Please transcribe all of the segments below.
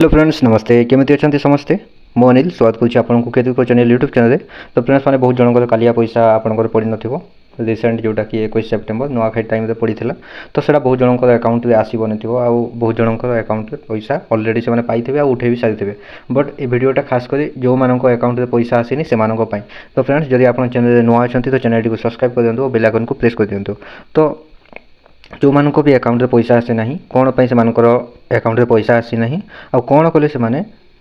Hello friends नमस्ते केमी अच्छा समस्ते मो अनिल स्वागत करुँच आपको केतु चैनल यूट्यूब चैनल। तो फ्रेंड्स मैंने बहुत जनकर कालिया पैसा आपंकर पड़ न रिसेंट जोटा कि 21 सेप्टेम्बर नुआखाई टाइम पड़ा तो सेटा बहुत जनकर अकाउंट में आसबन बहुत जनकर अकाउंट पैसा अलरेडी से पाई उठे भी सारी बट ये वीडियोटा खास कर जो मानक अकाउंट में पैसा आसनी से तो फ्रेंड्स जब आप चैनल नुआ अच्छा तो चैनल को सब्सक्राइब कर दिखाँ और बेल आइकन को प्रेस कर दिखाँ। तो जो मानक भी अकाउंट में पैसा आसी ना कौन से अकाउंट में पैसा आसी ना आ कौन कले से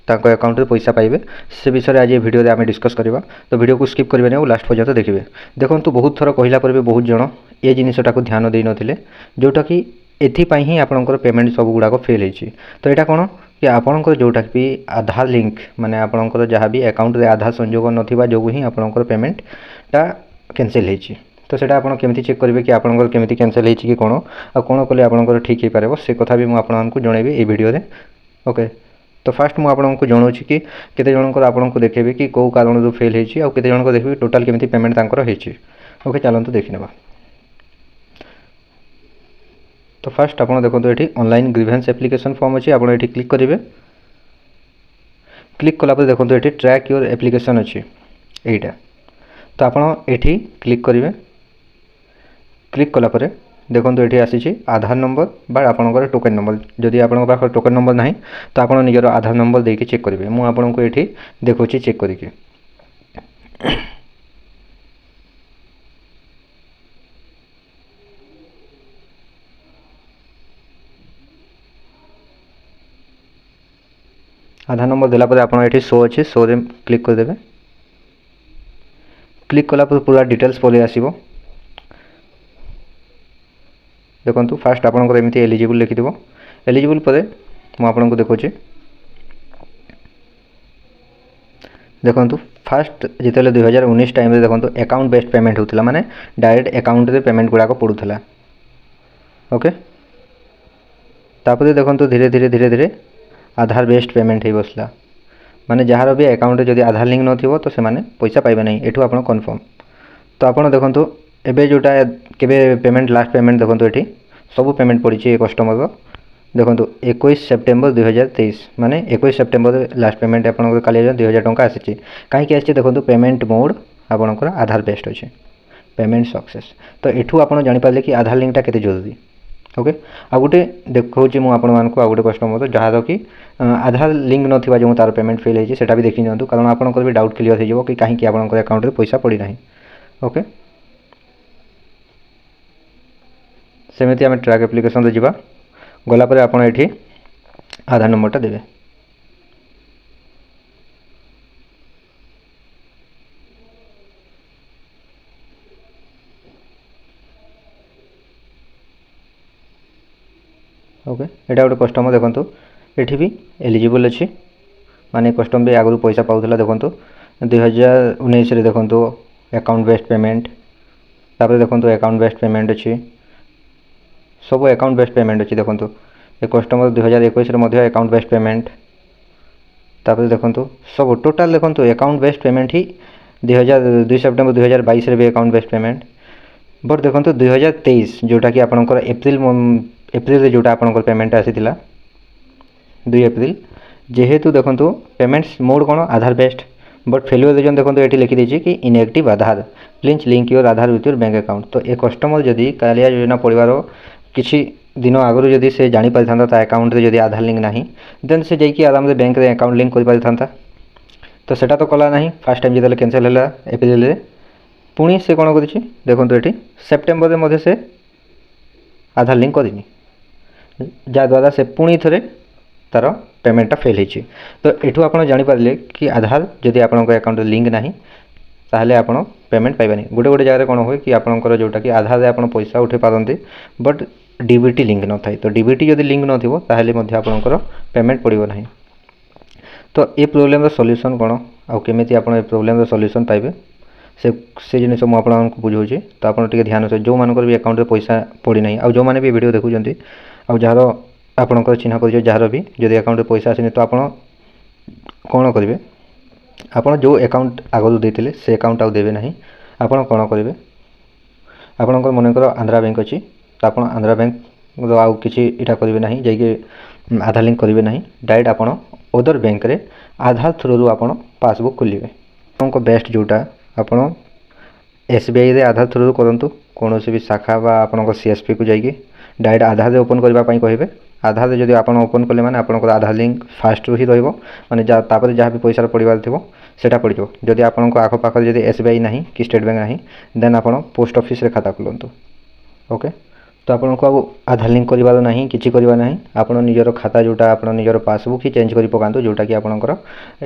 अकाउंट में पैसा पाइबे से विषय आज ये वीडियो आम डिस्कस करवा। तो वीडियो को स्किप करेंगे और लास्ट पर्यंत देखिए। देखो बहुत थर कहला पर भी बहुत जन ये जिनटा को ध्यान दे नथिले जोटा कि एथिपाई ही आपंकर पेमेंट सब गुड़ाक फेल होती। तो यहाँ कौन कि आपंकर जोटा भी आधार लिंक माने आपंकर जहाँ भी अकाउंट में आधार संजोग नथिबा जो ही आपंकर पेमेंटा कैंसिल होती। तो सेटा आपन केमिति चेक करेंगे कि आपंकर केमिति कैंसिल होती कि कौन आ कौन कले आपंकर ठीक हो पारे से कथा भी मुझे जनइबी ये वीडियो रे। ओके तो फास्ट मुझे आपको जनाऊँ कि केते जनकर आपको देखेबी कि कौ कारण फेल होती आउ केते जनकर देखबी टोटाल केमिति पेमेंट तांकर होती। ओके चलते देखी नेबा। तो फास्ट आप देखो ये ऑनलाइन ग्रीवेंस एप्लिकेशन फॉर्म अच्छी आप क्लिक करेंगे। क्लिक कला देखो ये ट्रैक योर एप्लिकेशन अच्छी यहीटा। तो आप ये क्लिक करेंगे। क्लिक कला परे देखो ये आसी आधार नंबर बा आपंकर टोकन नंबर जदि आप टोकन नंबर ना तो आप निजर आधार नंबर देके चेक करेंगे। मुझे आपको ये देखो चेक करके आधार नंबर देला आप ये शो अच्छे शो रे क्लिक करदे। क्लिक कला पूरा डिटेल्स पलि आसो। देखो फास्ट आपंकर एमती एलिजिबल लिखिथ एलिजिबल पर मुझे देखो देखो फास्ट जिते 2019 टाइम देखो अकाउंट बेस्ड पेमेंट होता माने डायरेक्ट अकाउंट रे पेमेंट गुड़ाक पड़ूला। ओके तापर देखो धीरे धीरे धीरे धीरे आधार बेस्ड पेमेंट हो बसला माने जार भी अकाउंट जब आधार लिंक नथिबो तो से माने पैसा पाइबे नहीं एठू आपण कन्फर्म। तो आपड़ देखो एबे जोटा केबे पेमेंट लास्ट पेमेंट देखो ये सब पेमेंट पड़ी कस्टमर देखो 21 सेप्टेम्बर 2023 माने 21 सेप्टेम्बर लास्ट पेमेंट आपको काली 2000 टंका आसी कहीं आसी देखो पेमेंट मोड आपंकर आधार बेस्ड अच्छे पेमेंट सक्सेस। तो एठू आप जापारे कि आधार लिंकटा केते जरूरी। ओके आ गोटे देखो मुझे गोटे कस्टमर जहाँ कि आधार लिंक नथिबा जो तार पेमेंट फेल होती है भी देखी नियंतु कारण आपंकर भी डाउट क्लियर हो कि कहीं आपंकर अकाउंट में पैसा पड़ी ना। ओके सेमती आम ट्रैक एप्लिकेशन रे जिबा गलापर आप आधार नंबरटा देवे। ओके यहाँ गोटे कस्टमर देखो ये भी एलिजिबल अच्छी माने कस्टमर भी आगु पैसा पाला देखो 2019 देखो अकाउंट बेस्ड पेमेंट तापर देखो अकाउंट बेस्ड पेमेंट अच्छी सब अकाउंट बेस्ड पेमेंट अच्छी देखो ये कस्टमर 2021 अकाउंट बेस्ड पेमेंट तापर देखो सब टोटाल देखो अकाउंट बेस्ड पेमेंट ही 2 सेप्टेम्बर 2022 भी अकाउंट बेस्ड पेमेंट बट देखो 2023 जोटा कि आपंकर एप्रिल जोटा आपंकर पेमेंट आसी 2 एप्रिल जेहेतु देखो पेमेंट्स मोड कौन आधार बेस्ड बट फेल्युअर रीजन देखो ये लिखी देछि कि inactive Aadhaar please link your Aadhaar with your bank account. तो ये कस्टमर जदि कालिया योजना पड़वार किसी दिन आगु जदि से जानी पारि था अकाउंट रे जदि आधार लिंक ना देन से जाइए आराम से बैंक रे अकाउंट लिंक कर पारि था। तो सेटा तो कला ना फास्ट टाइम जो कैंसिल है एप्रिल रे पुणी से कौन कर देखो ये सेप्टेम्बर में से आधार लिंक करनी जहाँद्वारा से पुणी थे तार पेमेंटा फेल होती। तो यू आप जापारे कि आधार जदि आप अकाउंट लिंक ना ताहले आप पेमेंट पाइबानी। गोटे गोटे जगह कौन हुए कि आपंकर जोटा कि आधार आप पैसा उठे पारती बट डीबीटी लिंक न थाए। तो डीबीटी जदि लिंक नथिबो ताहले मध्य आपंकर पेमेंट पड़ो ना। तो ये प्रोब्लेम सॉल्यूशन कौन आउ केमिति आप प्रोब्लेम सॉल्यूशन पाइबे से जिन मुझे बुझाऊँ। तो आप ध्यान से जो मानकर भी अकाउंट में पैसा पड़ी ना आउ जो मैंने भी वीडियो देखुं आउ जार आपंकर चिन्ह कर जार भी जदि अकाउंट में पैसा आसनी तो आप कौन करेंगे आप जो अकाउंट आगु देते से अकाउंट आउ देवे ना आप कौन करेंगे आपंकर मनकर आंध्रा बैंक अच्छी तो आप आंध्रा बैंक आउ कि करेंगे ना जा आधार लिंक करेंगे ना डायरेक्ट आप अदर बैंक रे आधार थ्रू आपण पासबुक खोलिए। आपको बेस्ट जोटा आपण एसबीआई रे आधार थ्रू करंतु कौन भी शाखा बा आपन सीएसपी को जाइए डायरेक्ट आधार ओपन करने कहे। आधार जब आप ओपन कले मैंने आप आधार लिंक फास्ट ही रही मैंने जहाँ भी पैसा पड़ार थो सेटा पड़ जाओ। जदि आपको आखपाखे जब एसबीआई ना कि स्टेट बैंक ना देन आप पोस्ट ऑफिस रे खाता खोलतु। ओके तो आपको अब आधार लिंक करार ना कि करवा ना आप निजर खाता जोटा आप निजर पासबुक ही चेंज कर पकातु जोटा कि आपंकर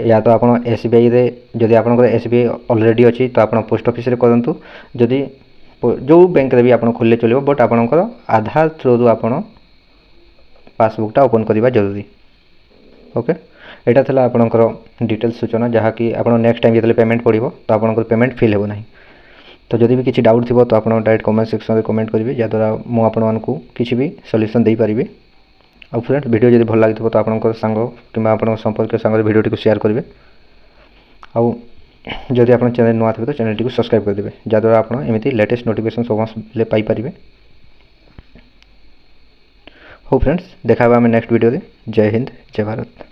या तो आप एसबीआई रे जदि आप एसबीआई ऑलरेडी अच्छी तो आप पोस्ट ऑफिस रे करंतु जदि जो बैंक रे भी आप खोलले चलो बट आपंकर आधार थ्रू आप पासबुकटा ओपन करवा जरूरी। ओके यहाँ था आपंकर डिटेल्स सूचना जहाँकि आप नेक्स्ट टाइम जो पेमेंट पड़ो तो आपंकर पेमेंट फिल हो ना। तो जदि भी किसी डाउट थी तो आप डायरेक्ट कमेंट सेक्शन में कमेंट करेंगे जहाँद्वारा मुझे किसी भी सॉल्यूशन दे पारि। और फ्रेंड्स वीडियो जब भल लगी तो आप सांग कि आप संपर्क सांग वीडियो को शेयर करेंगे। आउ जदि आप चैनल नुआ थे तो चैनल टी सब्सक्राइब करदे जहाँद्वारा आप एमती लेटेस्ट नोटिफिकेशन सब पाइपर। हो फ्रेंड्स देखा आम नेक्स्ट वीडियो। जय हिंद जय भारत।